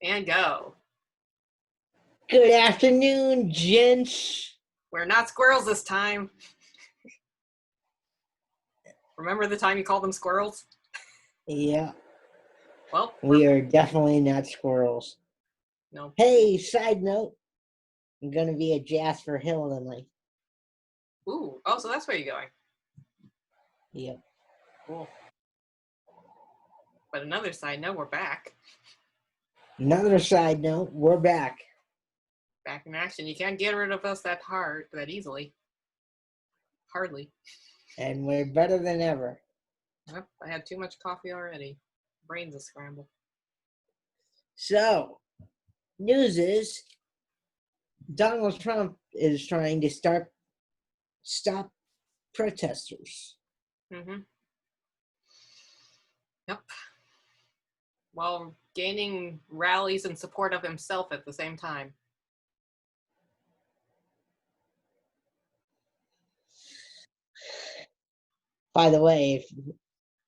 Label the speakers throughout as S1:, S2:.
S1: And go.
S2: Good afternoon, gents.
S1: We're not squirrels this time. Remember the time you called them squirrels?
S2: Yeah,
S1: Well,
S2: we are definitely not squirrels.
S1: no.
S2: Hey, side note, I'm going to be at Jasper Hill tonight.
S1: Ooh, oh, so that's where you're going.
S2: Yep.
S1: Cool. But another side note, we're back.
S2: Another side note, we're back.
S1: Back in action. You can't get rid of us that easily. Hardly.
S2: And we're better than ever.
S1: Yep, I had too much coffee already. Brain's a scramble.
S2: So, news is Donald Trump is trying to stop protesters.
S1: Mm-hmm. Yep. While gaining rallies in support of himself at the same time.
S2: By the way, if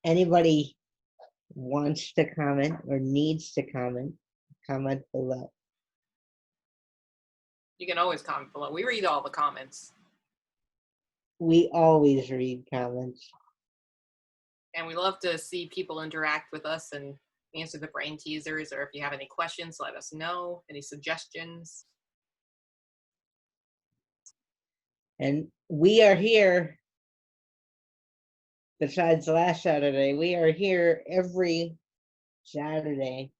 S2: anybody wants to comment or needs to comment below.
S1: You can always comment below. We read all the comments.
S2: We always read comments.
S1: And we love to see people interact with us and answer the brain teasers, or if you have any questions, let us know. Any suggestions.
S2: And we are here, besides last Saturday, we are here every Saturday.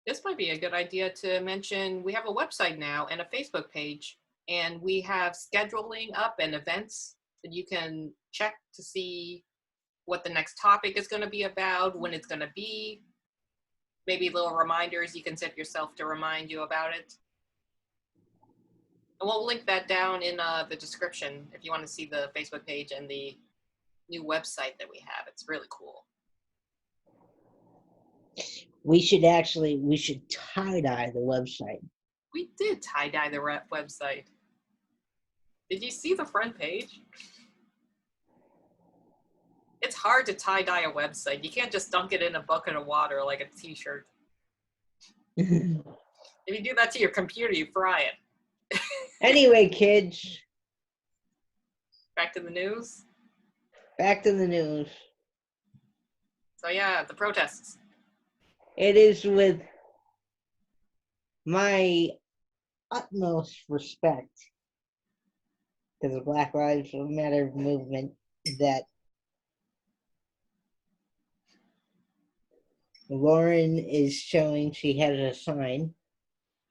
S1: This might be a good idea to mention we have a website now and a Facebook page, and we have scheduling up and events that you can check to see what the next topic is going to be about, when it's going to be. Maybe little reminders you can set yourself to remind you about it. And we'll link that down in the description if you want to see the Facebook page and the new website that we have. It's really cool.
S2: We should tie-dye the website.
S1: We did tie-dye the website. Did you see the front page? It's hard to tie-dye a website. You can't just dunk it in a bucket of water like a t-shirt. If you do that to your computer, you fry it.
S2: Anyway, kids.
S1: Back to the news.
S2: Back to the news.
S1: So yeah, the protests.
S2: It is with my utmost respect to the Black Lives Matter movement that Lauren is showing she has a sign.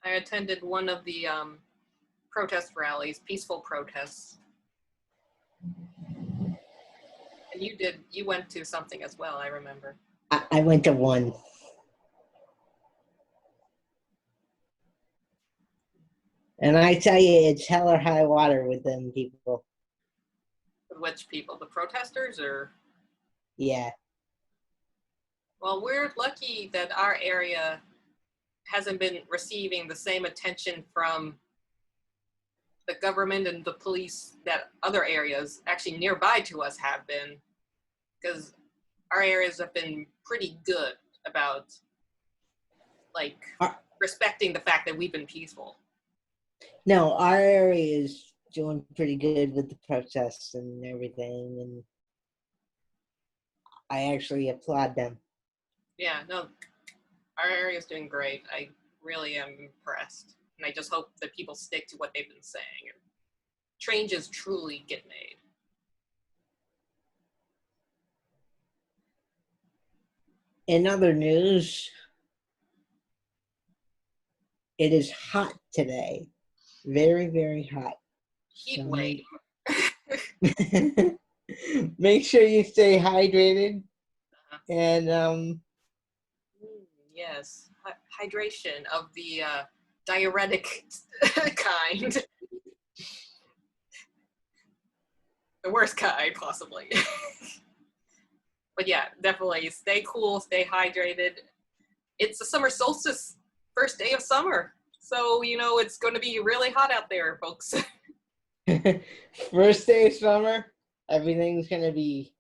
S1: I attended one of the protest rallies, peaceful protests. And you went to something as well, I remember.
S2: I went to one. And I tell you, it's hell or high water with them people.
S1: With which people? The protesters or?
S2: Yeah.
S1: Well, we're lucky that our area hasn't been receiving the same attention from the government and the police that other areas actually nearby to us have been, because our areas have been pretty good about respecting the fact that we've been peaceful.
S2: No, our area is doing pretty good with the protests and everything, and I actually applaud them.
S1: Yeah, no, our area is doing great. I really am impressed, and I just hope that people stick to what they've been saying and changes truly get made.
S2: In other news, it is hot today. Very, very hot.
S1: Heat wave.
S2: Make sure you stay hydrated. And
S1: yes, hydration of the diuretic kind. The worst kind, possibly. But yeah, definitely stay cool, stay hydrated. It's the summer solstice, first day of summer. So, it's going to be really hot out there, folks.
S2: First day of summer, everything's going to be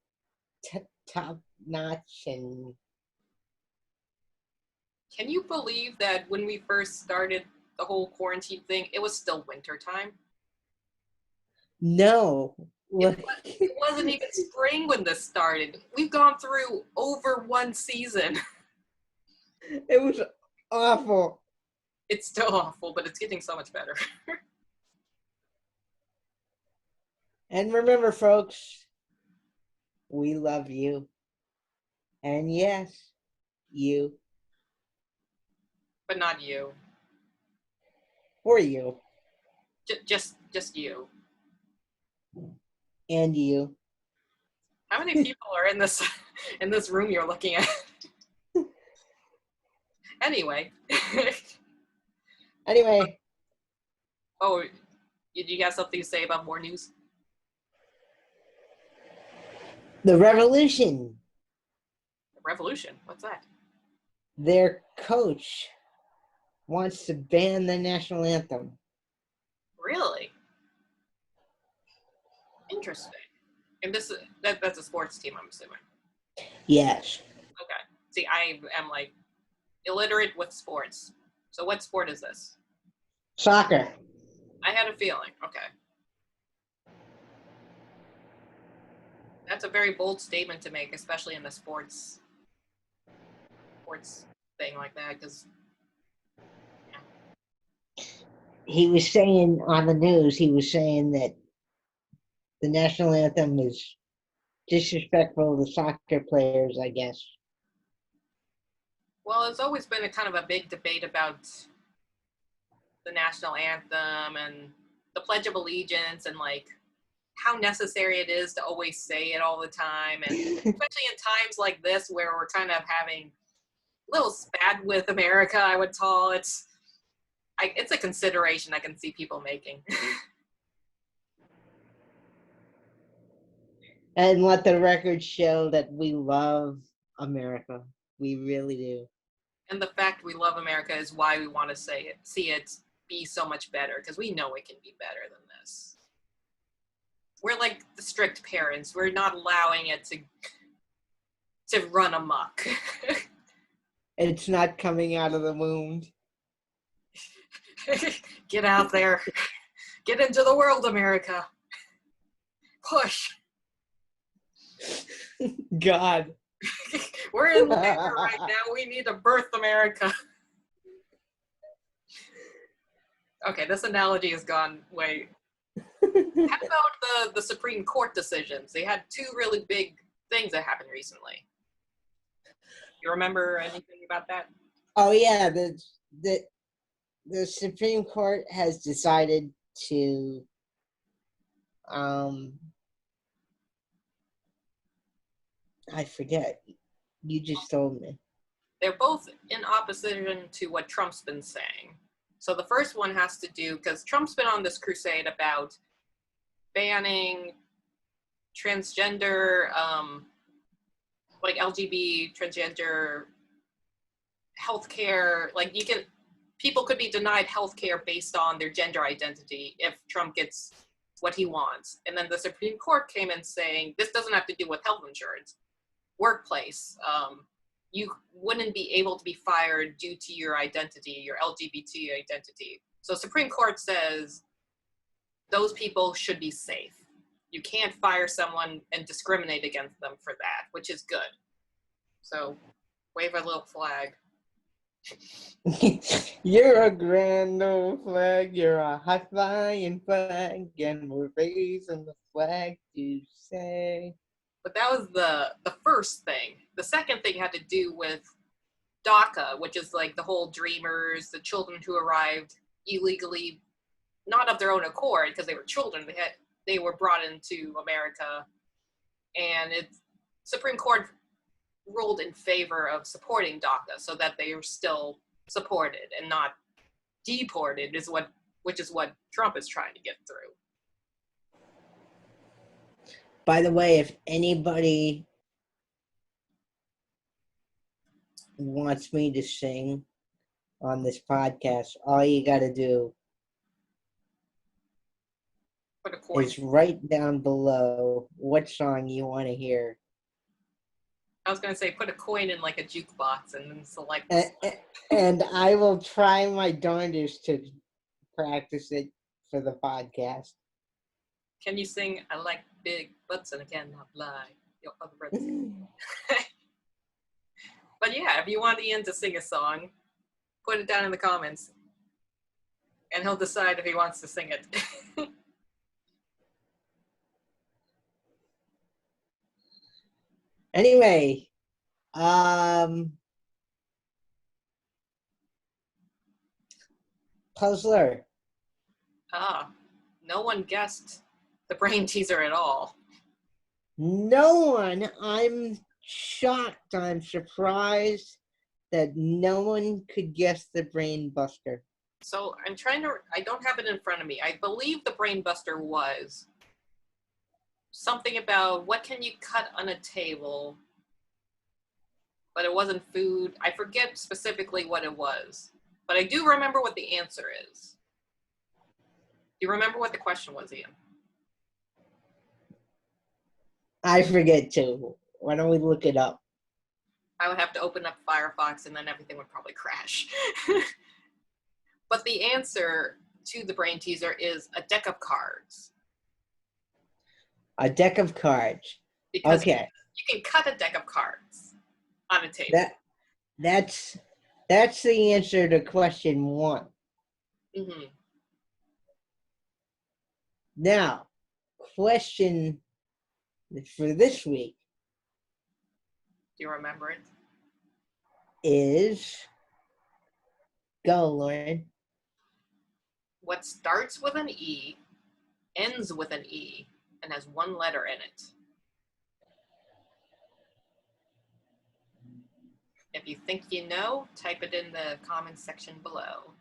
S2: top notch and
S1: Can you believe that when we first started the whole quarantine thing, it was still winter time?
S2: No.
S1: It wasn't even spring when this started. We've gone through over one season.
S2: It was awful.
S1: It's still awful, but it's getting so much better.
S2: And remember, folks, we love you. And yes, you.
S1: But not you.
S2: For you.
S1: Just you.
S2: And you.
S1: How many people are in this room you're looking at? Anyway.
S2: Anyway.
S1: Oh, did you have something to say about more news?
S2: The revolution.
S1: The revolution? What's that?
S2: Their coach wants to ban the national anthem.
S1: Really? Interesting. And that's a sports team, I'm assuming.
S2: Yes.
S1: Okay. See, I am like illiterate with sports. So what sport is this?
S2: Soccer.
S1: I had a feeling. Okay. That's a very bold statement to make, especially in the sports thing like that, because
S2: He was saying on the news, he was saying that the national anthem is disrespectful to soccer players, I guess.
S1: well, it's always been a kind of a big debate about the national anthem and the Pledge of Allegiance and like how necessary it is to always say it all the time, and especially in times like this where we're kind of having a little spat with America, I would call it. It's a consideration I can see people making.
S2: And let the record show that we love America. We really do.
S1: And the fact we love America is why we want to see it be so much better, because we know it can be better than this. We're like the strict parents. We're not allowing it to run amok.
S2: It's not coming out of the wound.
S1: Get out there. Get into the world, America. Push.
S2: God.
S1: We're in labor right now. We need to birth America. Okay, this analogy has gone way. How about the Supreme Court decisions? They had two really big things that happened recently. You remember anything about that?
S2: Oh yeah, the Supreme Court has decided to I forget. You just told me.
S1: They're both in opposition to what Trump's been saying. So the first one has to do, because Trump's been on this crusade about banning transgender, like LGBT, transgender healthcare. Like people could be denied healthcare based on their gender identity if Trump gets what he wants. And then the Supreme Court came in saying this doesn't have to do with health insurance. Workplace, you wouldn't be able to be fired due to your identity, your LGBT identity. So Supreme Court says those people should be safe. You can't fire someone and discriminate against them for that, which is good. So wave a little flag.
S2: You're a grand old flag, you're a high flying flag, and we're raising the flag to say.
S1: But that was the first thing. The second thing had to do with DACA, which is like the whole dreamers, the children who arrived illegally, not of their own accord because they were children. They were brought into America, and Supreme Court ruled in favor of supporting DACA so that they are still supported and not deported, which is what Trump is trying to get through.
S2: By the way, if anybody wants me to sing on this podcast, all you got to do is write down below what song you want to hear.
S1: I was going to say put a coin in like a jukebox and then select.
S2: And I will try my darndest to practice it for the podcast.
S1: Can you sing I like big butts and I cannot lie? Your other breath. But yeah, if you want Ian to sing a song, put it down in the comments. And he'll decide if he wants to sing it.
S2: Anyway, Puzzler.
S1: No one guessed the brain teaser at all.
S2: No one. I'm shocked. I'm surprised that no one could guess the brain buster.
S1: So I'm trying to, I don't have it in front of me. I believe the brain buster was something about what can you cut on a table, but it wasn't food. I forget specifically what it was, but I do remember what the answer is. Do you remember what the question was, Ian?
S2: I forget too. Why don't we look it up?
S1: I would have to open up Firefox and then everything would probably crash. But the answer to the brain teaser is a deck of cards.
S2: A deck of cards.
S1: Because
S2: okay.
S1: You can cut a deck of cards on a table.
S2: That's the answer to question 1.
S1: Mm-hmm.
S2: Now, question for this week.
S1: Do you remember it?
S2: Is, go, Lauren.
S1: What starts with an E, ends with an E, and has one letter in it? If you think you know, type it in the comments section below.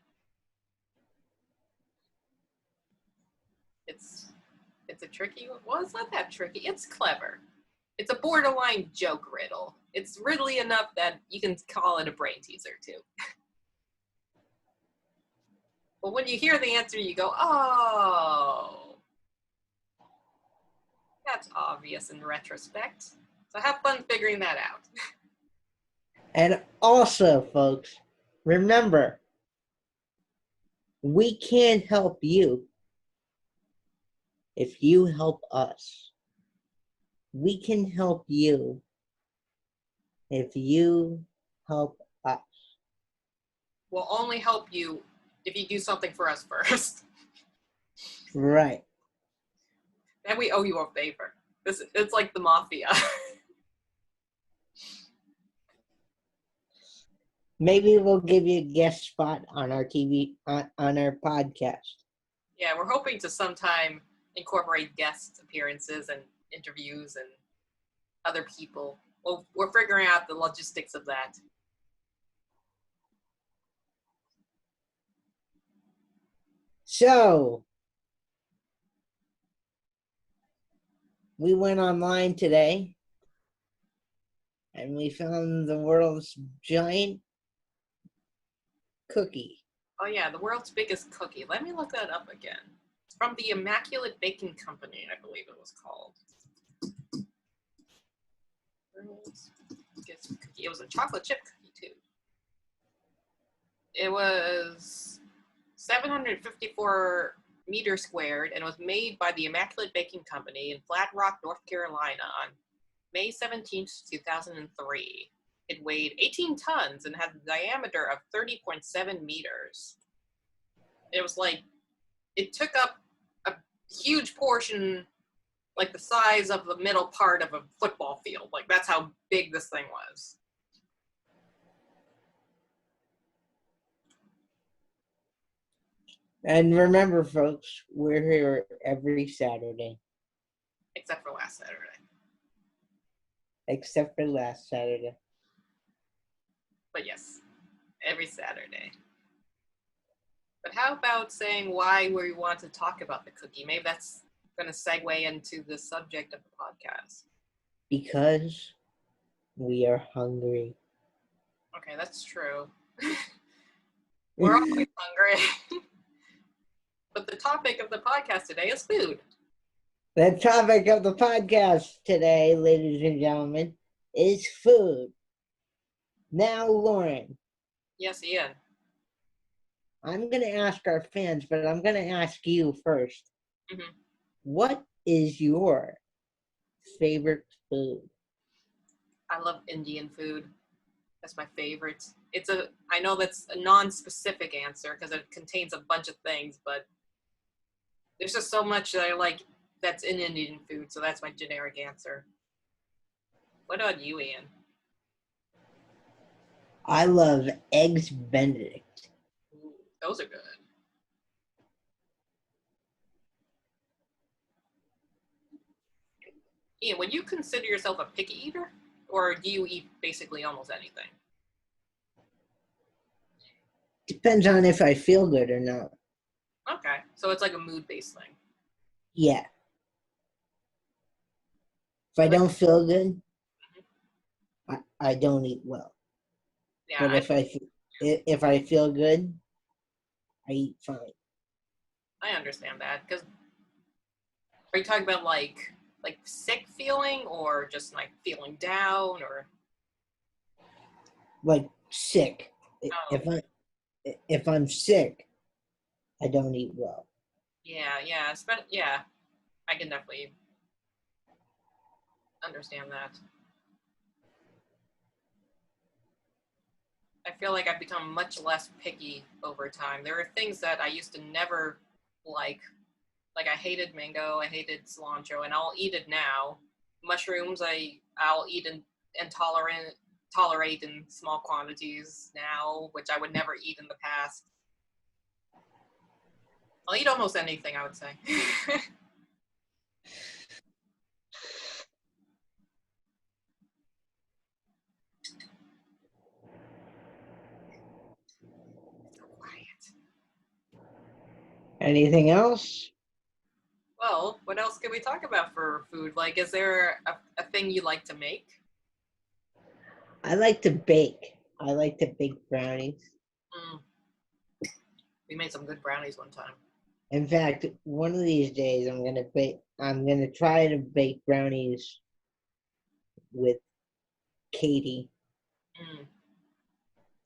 S1: It's a tricky one. Well, it's not that tricky. It's clever. It's a borderline joke riddle. It's riddly enough that you can call it a brain teaser too. But when you hear the answer, you go, oh, that's obvious in retrospect. So have fun figuring that out.
S2: And also, folks, remember, we can't help you if you help us. We can help you if you help us.
S1: We'll only help you if you do something for us first.
S2: Right.
S1: Then we owe you a favor. It's like the mafia.
S2: Maybe we'll give you a guest spot on our TV, on our podcast.
S1: Yeah, we're hoping to sometime incorporate guest appearances and interviews and other people. Well, we're figuring out the logistics of that.
S2: So, we went online today and we found the world's giant cookie.
S1: Oh yeah, the world's biggest cookie. Let me look that up again. It's from the Immaculate Baking Company, I believe it was called. World's biggest cookie. It was a chocolate chip cookie too. It was 754 meters squared and was made by the Immaculate Baking Company in Flat Rock, North Carolina on May 17th, 2003. It weighed 18 tons and had a diameter of 30.7 meters. It was like, it took up a huge portion, like the size of the middle part of a football field. Like, that's how big this thing was.
S2: And remember, folks, we're here every Saturday.
S1: Except for last Saturday.
S2: Except for last Saturday.
S1: But yes, every Saturday. But how about saying why we want to talk about the cookie? Maybe that's going to segue into the subject of the podcast.
S2: Because we are hungry.
S1: Okay, that's true. We're always hungry. But the topic of the podcast today is food.
S2: The topic of the podcast today, ladies and gentlemen, is food. Now, Lauren,
S1: Yes, Ian.
S2: I'm going to ask our fans, but I'm going to ask you first.
S1: Hmm.
S2: What is your favorite food?
S1: I love Indian food. That's my favorite. I know that's a non-specific answer because it contains a bunch of things, but there's just so much that I like that's in Indian food, so that's my generic answer. What about you, Ian?
S2: I love eggs Benedict.
S1: Ooh, those are good. Ian, would you consider yourself a picky eater? Or do you eat basically almost anything?
S2: Depends on if I feel good or not.
S1: Okay, so it's like a mood-based thing.
S2: Yeah. If I
S1: Like,
S2: don't feel good, I don't eat well.
S1: yeah,
S2: But if I feel good, I eat fine.
S1: I understand that. Because are you talking about like sick feeling or just like feeling down or
S2: Like sick.
S1: oh
S2: If I if I'm sick, I don't eat well.
S1: yeah, I can definitely understand that. I feel like I've become much less picky over time. There are things that I used to never like. Like I hated mango, I hated cilantro, and I'll eat it now. Mushrooms, I'll eat and tolerate in small quantities now, which I would never eat in the past. I'll eat almost anything, I would say. So quiet.
S2: Anything else?
S1: Well, what else can we talk about for food? Like, is there a thing you like to make?
S2: I like to bake. I like to bake brownies.
S1: Mm, we made some good brownies one time.
S2: In fact, one of these days I'm gonna bake. I'm gonna try to bake brownies with Katie.
S1: Mm,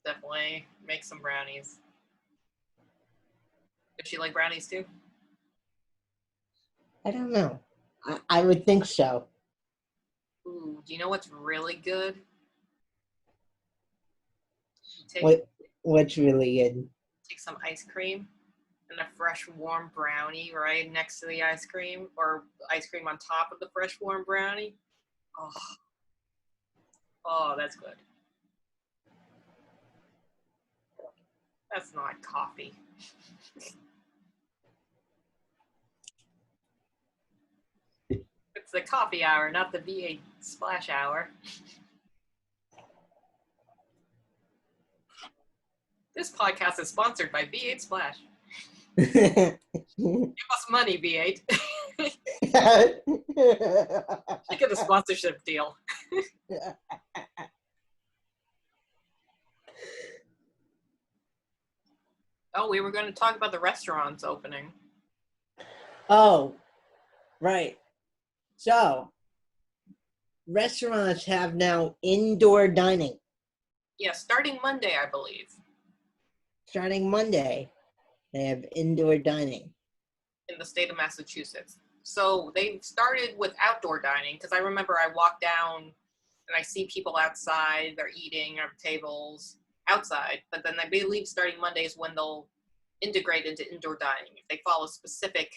S1: definitely make some brownies. Does she like brownies too?
S2: I don't know. I would think so.
S1: Ooh, do you know what's really good? Take
S2: What what's really good?
S1: take some ice cream and a fresh warm brownie right next to the ice cream, or ice cream on top of the fresh warm brownie. Oh, oh, that's good. That's not coffee. It's the coffee hour, not the V8 splash hour. This podcast is sponsored by V8 Splash. Give us money, V8. Should get a sponsorship deal. Oh, we were going to talk about the restaurants opening.
S2: Oh, right. So restaurants have now indoor dining
S1: Yeah, starting Monday, I believe,
S2: starting Monday. They have indoor dining.
S1: in the state of Massachusetts. So they started with outdoor dining because I remember I walk down and I see people outside, they're eating at tables outside, but then I believe starting Monday is when they'll integrate into indoor dining if they follow specific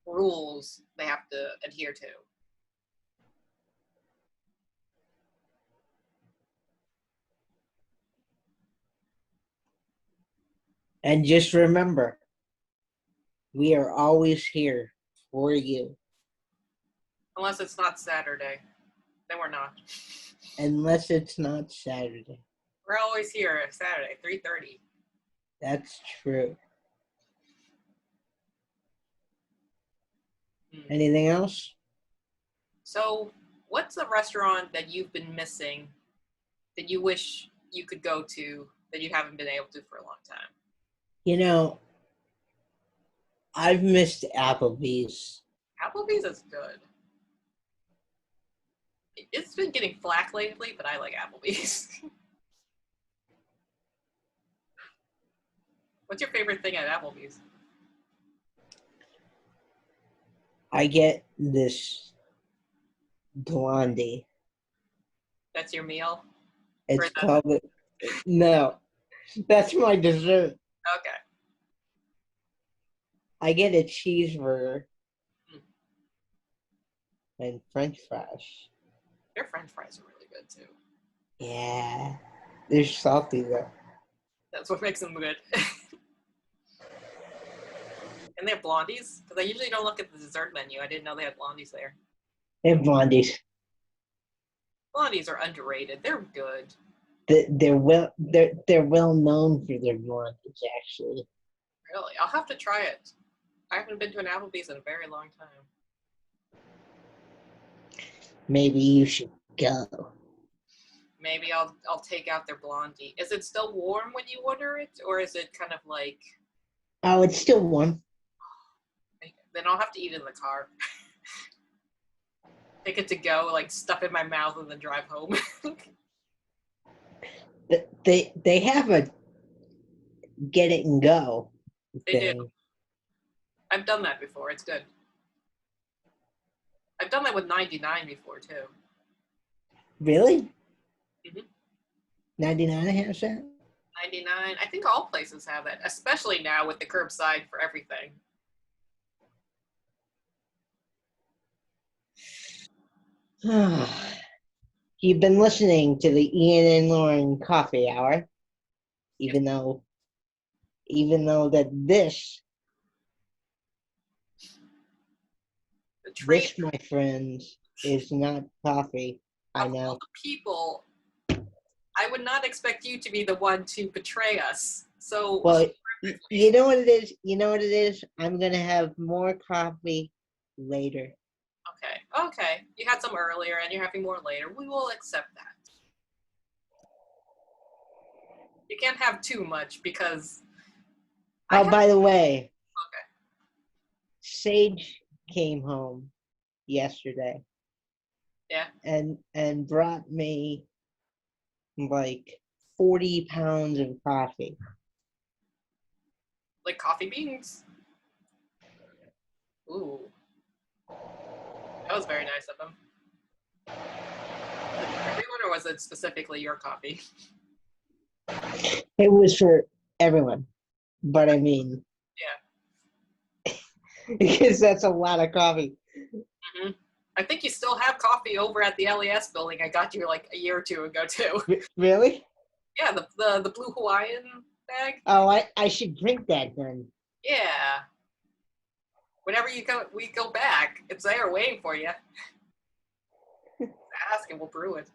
S1: rules they have to adhere to.
S2: And just remember, we are always here for you.
S1: Unless it's not Saturday, then we're not.
S2: Unless it's not Saturday.
S1: We're always here Saturday, 3:30.
S2: That's true.
S1: Hmm.
S2: Anything else?
S1: So, what's a restaurant that you've been missing that you wish you could go to that you haven't been able to for a long time?
S2: You know, I've missed Applebee's.
S1: Applebee's is good. It's been getting flack lately, but I like Applebee's. What's your favorite thing at Applebee's?
S2: I get this blondie.
S1: That's your meal? Or
S2: It's
S1: is that
S2: called no. That's my dessert.
S1: okay?
S2: I get a cheeseburger
S1: Hmm.
S2: and French fries.
S1: Their French fries are really good too.
S2: Yeah, they're salty though.
S1: That's what makes them good. And they have blondies? Because I usually don't look at the dessert menu. I didn't know they had blondies there.
S2: They're blondies.
S1: Blondies are underrated. They're good.
S2: They're well known for their blondies actually.
S1: Really. I'll have to try it. I haven't been to an Applebee's in a very long time.
S2: Maybe you should go.
S1: Maybe I'll take out their blondie. Is it still warm when you order it, or is it kind of like?
S2: Oh, it's still warm.
S1: Then I'll have to eat it in the car. Take it to go, like stuff in my mouth, and then drive home.
S2: They have a get it and go
S1: They do.
S2: thing.
S1: I've done that before. It's good. I've done that with 99 before too.
S2: Really?
S1: Mhm.
S2: 99 has that?
S1: 99. I think all places have that, especially now with the curbside for everything.
S2: You've been listening to the Ian and Lauren Coffee Hour,
S1: Yep.
S2: even though that
S1: The trade,
S2: this, my friends, is not coffee. I
S1: of all
S2: know.
S1: the people, I would not expect you to be the one to betray us. So,
S2: Well, you know what it is? You know what it is? I'm gonna have more coffee later.
S1: okay. You had some earlier and you're having more later. We will accept that. You can't have too much because I
S2: Oh,
S1: have.
S2: by the way,
S1: Okay.
S2: Sage came home yesterday
S1: Yeah.
S2: and brought me like 40 pounds of coffee.
S1: Like coffee beans. Ooh. That was very nice of him. Everyone, or was it specifically your coffee?
S2: It was for everyone, but I mean,
S1: Yeah.
S2: because that's a lot of coffee.
S1: Hmm. I think you still have coffee over at the LES building. I got you like a year or two ago too.
S2: Really?
S1: Yeah, the blue Hawaiian bag.
S2: Oh, I should drink that then.
S1: Yeah. Whenever we go back. It's there waiting for you. Ask and we'll brew it.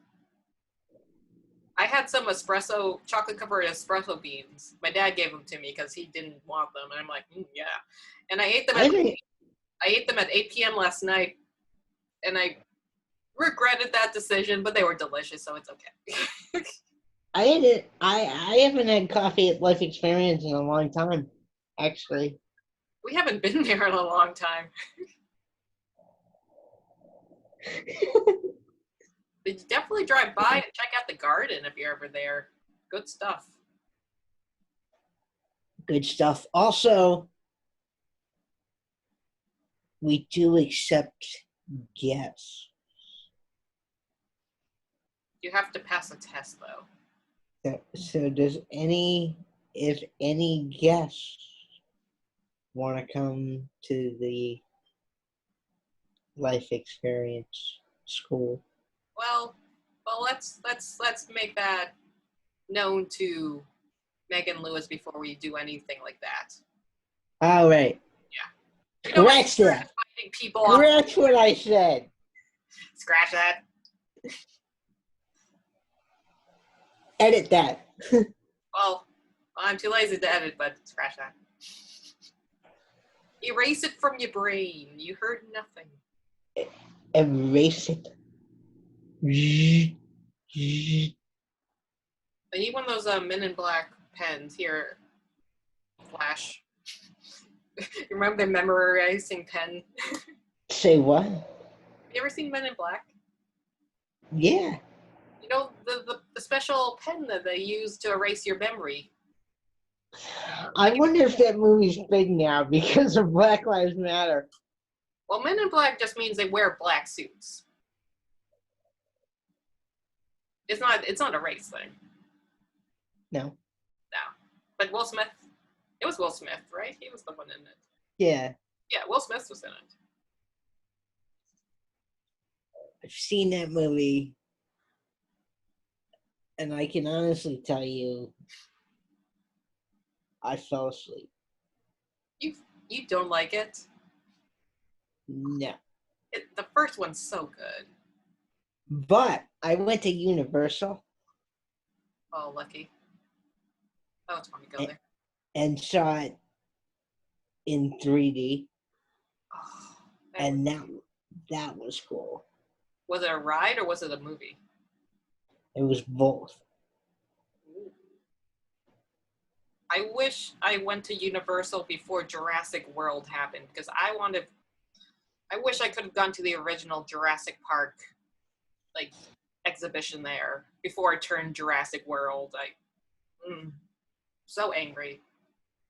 S1: I had some chocolate covered espresso beans. My dad gave them to me because he didn't want them, and I'm like, yeah. And
S2: I think
S1: I ate them at 8 p.m. last night, and I regretted that decision, but they were delicious, so it's okay.
S2: I ate it. I haven't had coffee at Life Experience in a long time, actually.
S1: We haven't been there in a long time. But you definitely drive by and check out the garden if you're ever there. Good stuff.
S2: Good stuff. Also, we do accept guests.
S1: You have to pass a test though.
S2: So if any guests want to come to the Life Experience School?
S1: Well, let's make that known to Megan Lewis before we do anything like that.
S2: All right.
S1: Yeah. We don't want
S2: Scratch that.
S1: inviting people off.
S2: Scratch what I said.
S1: Scratch that.
S2: Edit that.
S1: Well, I'm too lazy to edit, but scratch that. Erase it from your brain. You heard nothing.
S2: Erase it.
S1: I need one of those Men in Black pens here. Flash. You remember the memorizing pen?
S2: Say what?
S1: You ever seen Men in Black?
S2: Yeah.
S1: You know, the special pen that they use to erase your memory.
S2: I wonder if that movie's big now because of Black Lives Matter.
S1: Well, Men in Black just means they wear black suits. It's not a race thing.
S2: No.
S1: No. But Will Smith, it was Will Smith, right? He was the one in it.
S2: Yeah.
S1: Yeah, Will Smith was in it.
S2: I've seen that movie, and I can honestly tell you, I fell asleep.
S1: You you don't like it?
S2: No.
S1: The first one's so good.
S2: But I went to Universal
S1: Oh, lucky. Oh, it's fun to go
S2: and,
S1: there.
S2: and saw it in 3D,
S1: Oh,
S2: and that was cool.
S1: was it a ride or was it a movie?
S2: It was both.
S1: Ooh. I wish I went to Universal before Jurassic World happened because I wish I could have gone to the original Jurassic Park like exhibition there before it turned Jurassic World. So angry.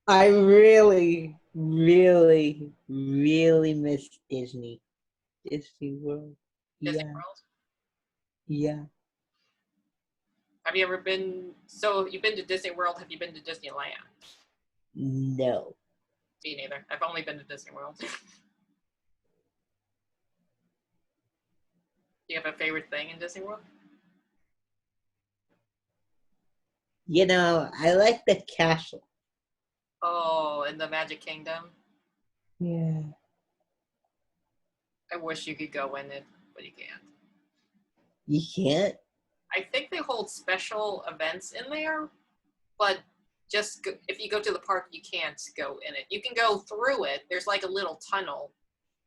S2: I really, really, really miss Disney. Disney World.
S1: Disney
S2: Yeah.
S1: World.
S2: Yeah.
S1: Have you ever been? So you've been to Disney World. Have you been to Disneyland?
S2: No.
S1: Me neither. I've only been to Disney World. Do you have a favorite thing in Disney World?
S2: You know, I like the castle.
S1: Oh, in the Magic Kingdom.
S2: Yeah.
S1: I wish you could go in it, but you can't.
S2: You can't?
S1: I think they hold special events in there, but if you go to the park, you can't go in it. You can go through it. There's like a little tunnel,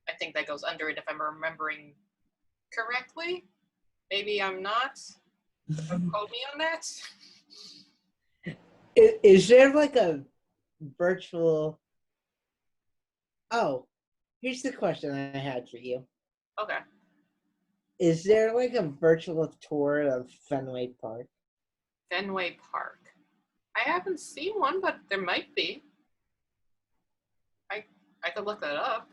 S1: I think, that goes under it, if I'm remembering correctly. Maybe I'm not. Don't quote me on that.
S2: Is there like a virtual? Oh, here's the question I had for you.
S1: Okay.
S2: Is there like a virtual tour of Fenway Park?
S1: Fenway Park. I haven't seen one, but there might be. I could look that up.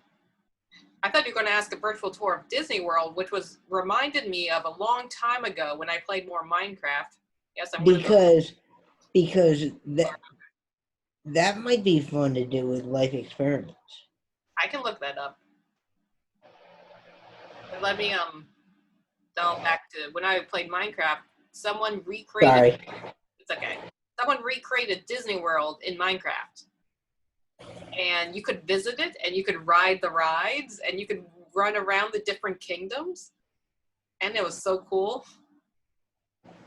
S1: I thought you were going to ask a virtual tour of Disney World, which reminded me of a long time ago when I played more Minecraft. Yes, I'm going to go.
S2: Because that might be fun to do with life experiments.
S1: I can look that up. But let me go back to when I played Minecraft. Someone recreated.
S2: Sorry.
S1: It's okay. Someone recreated Disney World in Minecraft, and you could visit it, and you could ride the rides, and you could run around the different kingdoms, and it was so cool.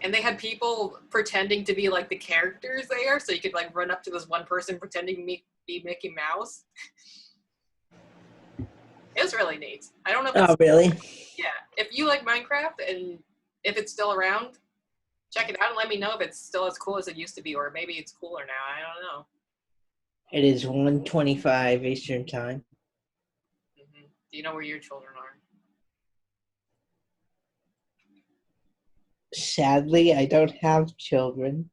S1: And they had people pretending to be like the characters there, so you could like run up to this one person pretending to be Mickey Mouse. It was really neat. I don't know if it's
S2: Oh, really?
S1: yeah. If you like Minecraft and if it's still around, check it out and let me know if it's still as cool as it used to be, or maybe it's cooler now. I don't know.
S2: It is 1:25 Eastern Time.
S1: Do you know where your children are?
S2: Sadly, I don't have children.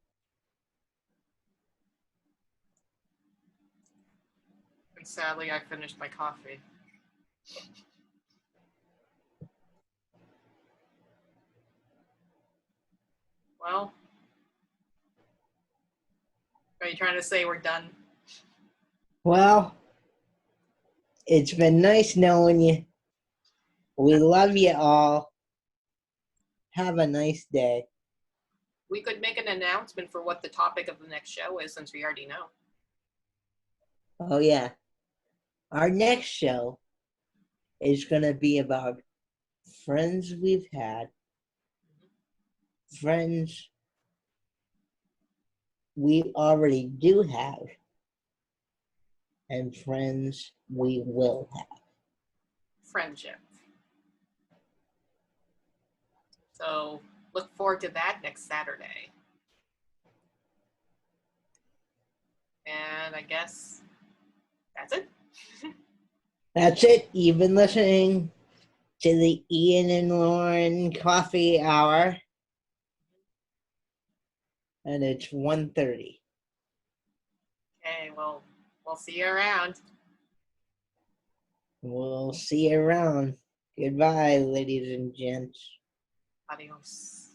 S1: And sadly, I finished my coffee. Well, are you trying to say we're done?
S2: Well, it's been nice knowing you. We love you all. Have a nice day.
S1: We could make an announcement for what the topic of the next show is since we already know.
S2: Oh, yeah. Our next show is going to be about friends we've had, friends we already do have, and friends we will have.
S1: Friendship. So look forward to that next Saturday. And I guess that's it.
S2: That's it. You've been listening to the Ian and Lauren coffee hour. And it's 1:30.
S1: Okay, well, we'll see you around.
S2: We'll see you around. Goodbye, ladies and gents.
S1: Adios.